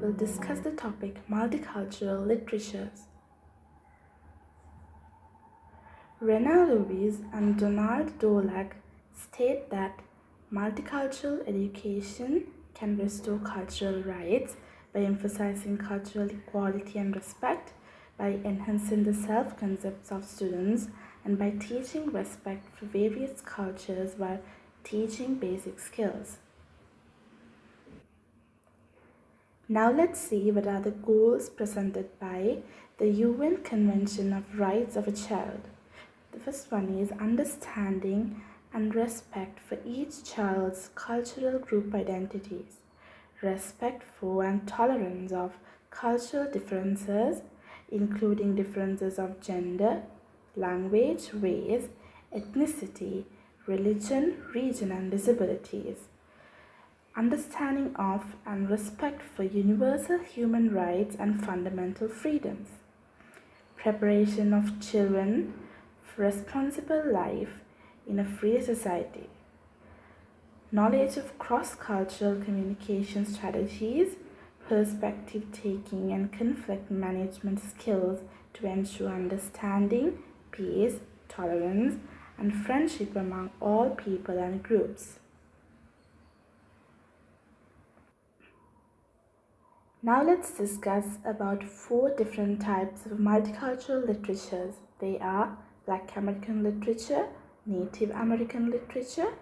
will discuss the topic multicultural literatures. Rena Lewis and Donald Dolack state that multicultural education can restore cultural rights by emphasizing cultural equality and respect, by enhancing the self-concepts of students, and by teaching respect for various cultures while teaching basic skills. Now let's see what are the goals presented by the UN Convention of Rights of a Child. The first one is understanding and respect for each child's cultural group identities, respect for and tolerance of cultural differences, including differences of gender, language, race, ethnicity, religion, region, and disabilities. Understanding of and respect for universal human rights and fundamental freedoms. Preparation of children for responsible life in a free society. Knowledge of cross-cultural communication strategies, perspective taking, and conflict management skills to ensure understanding, peace, tolerance, and friendship among all people and groups. Now let's discuss about 4 different types of multicultural literatures. They are Black American literature, Native American literature,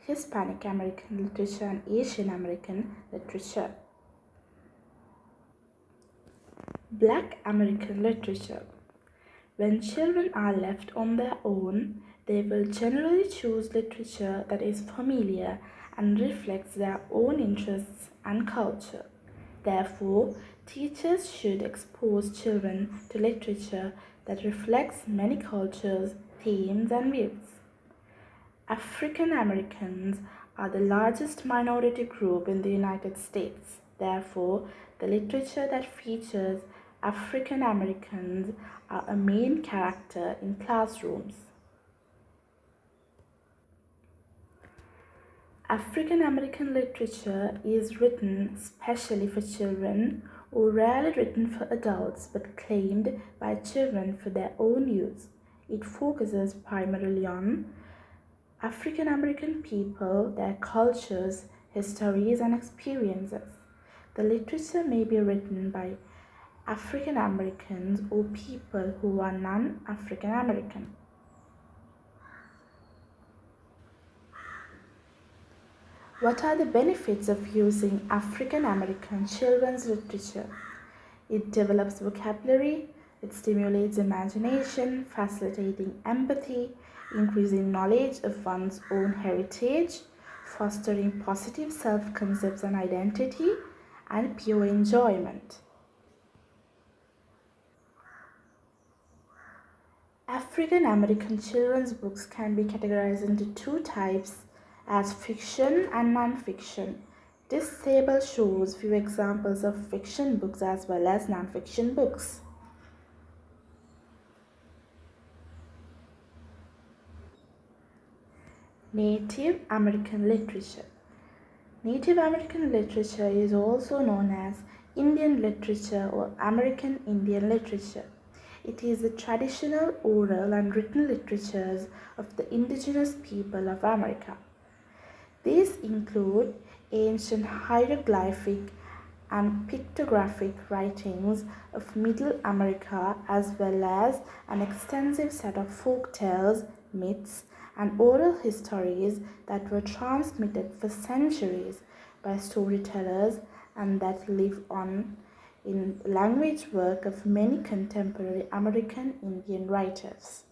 Hispanic American literature, and Asian American literature. Black American literature. When children are left on their own, they will generally choose literature that is familiar and reflects their own interests and culture. Therefore, teachers should expose children to literature that reflects many cultures, themes, and views. African Americans are the largest minority group in the United States. Therefore, the literature that features African Americans are a main character in classrooms. African American literature is written specially for children or rarely written for adults but claimed by children for their own use. It focuses primarily on African American people, their cultures, histories, and experiences. The literature may be written by African Americans or people who are non-African American. What are the benefits of using African American children's literature? It develops vocabulary, it stimulates imagination, facilitating empathy, increasing knowledge of one's own heritage, fostering positive self-concepts and identity, and pure enjoyment. African American children's books can be categorized into 2 types as fiction and non-fiction. This table shows few examples of fiction books as well as non-fiction books. Native American literature. Native American literature is also known as Indian literature or American Indian literature. It is the traditional oral and written literatures of the indigenous people of America. These include ancient hieroglyphic and pictographic writings of Middle America as well as an extensive set of folk tales, myths, and oral histories that were transmitted for centuries by storytellers and that live on in language work of many contemporary American Indian writers.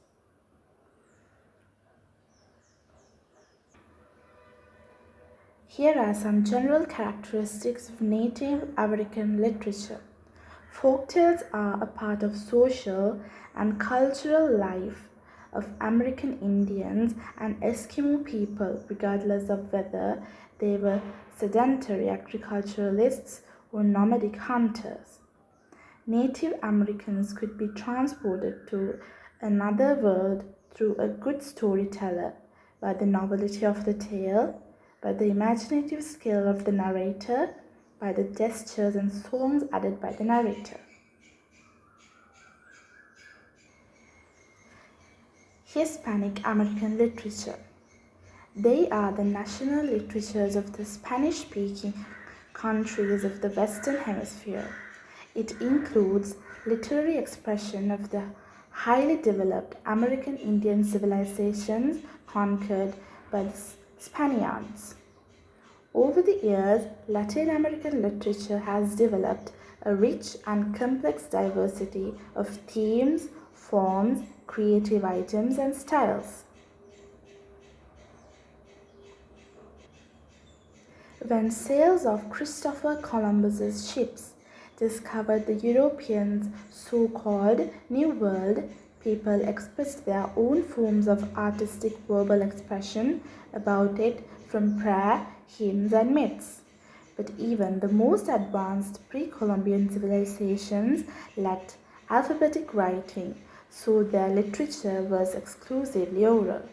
Here are some general characteristics of Native American literature. Folktales are a part of social and cultural life of American Indians and Eskimo people, regardless of whether they were sedentary agriculturalists or nomadic hunters. Native Americans could be transported to another world through a good storyteller by the novelty of the tale, by the imaginative skill of the narrator, by the gestures and songs added by the narrator. Hispanic American literature. They are the national literatures of the Spanish-speaking countries of the Western Hemisphere. It includes literary expression of the highly developed American Indian civilizations conquered by the Spaniards. Over the years, Latin American literature has developed a rich and complex diversity of themes, forms, creative items, and styles. When sails of Christopher Columbus's ships discovered the Europeans' so-called New World, people expressed their own forms of artistic verbal expression about it from prayer, hymns, and myths. But even the most advanced pre-Columbian civilizations lacked alphabetic writing, so their literature was exclusively oral.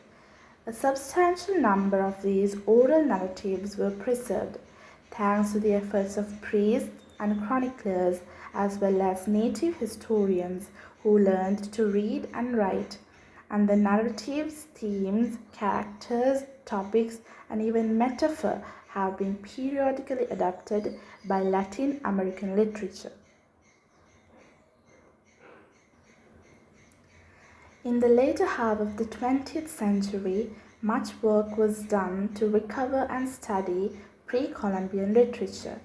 A substantial number of these oral narratives were preserved, thanks to the efforts of priests and chroniclers as well as native historians who learned to read and write, and the narratives, themes, characters, topics, and even metaphor have been periodically adapted by Latin American literature. In the later half of the 20th century, much work was done to recover and study pre-Columbian literature.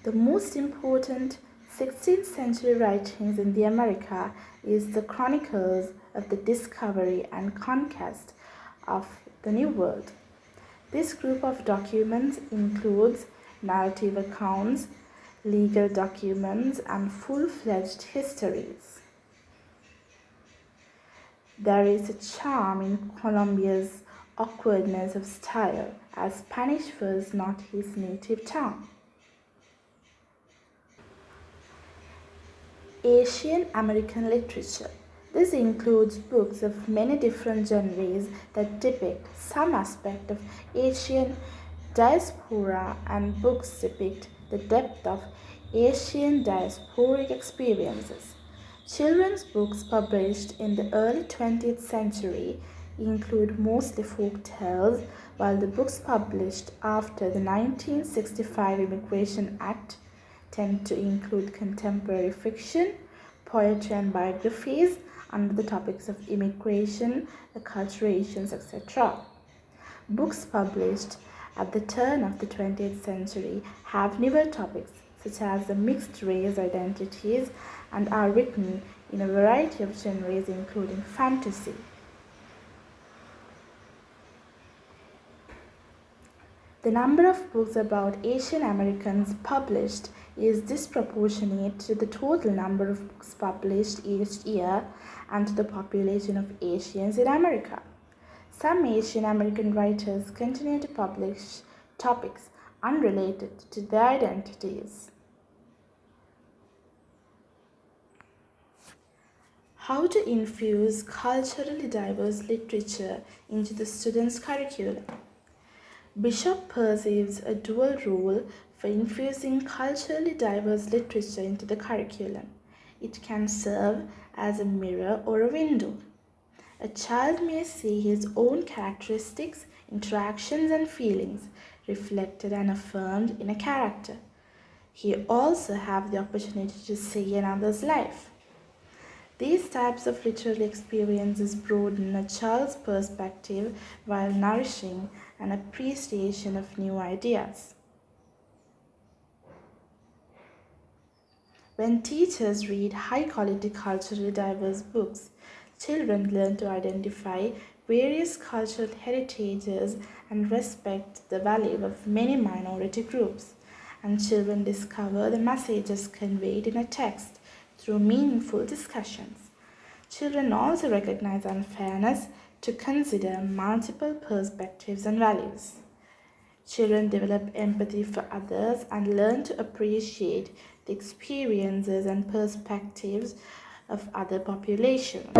The most important 16th century writings in the America is the Chronicles of the Discovery and Conquest of the New World. This group of documents includes narrative accounts, legal documents, and full-fledged histories. There is a charm in Columbia's awkwardness of style, as Spanish was not his native tongue. Asian American literature. This includes books of many different genres that depict some aspect of Asian diaspora, and books depict the depth of Asian diasporic experiences. Children's books published in the early 20th century include mostly folk tales, while the books published after the 1965 Immigration Act tend to include contemporary fiction, poetry, and biographies under the topics of immigration, acculturations, etc. Books published at the turn of the 20th century have newer topics such as the mixed race identities and are written in a variety of genres including fantasy. The number of books about Asian Americans published is disproportionate to the total number of books published each year and to the population of Asians in America. Some Asian American writers continue to publish topics unrelated to their identities. How to infuse culturally diverse literature into the students' curriculum. Bishop perceives a dual role for infusing culturally diverse literature into the curriculum. It can serve as a mirror or a window. A child may see his own characteristics, interactions, and feelings reflected and affirmed in a character. He also has the opportunity to see another's life. These types of literary experiences broaden a child's perspective while nourishing an appreciation of new ideas. When teachers read high-quality culturally diverse books, children learn to identify various cultural heritages and respect the value of many minority groups, and children discover the messages conveyed in a text through meaningful discussions. Children also recognize unfairness to consider multiple perspectives and values. Children develop empathy for others and learn to appreciate the experiences and perspectives of other populations.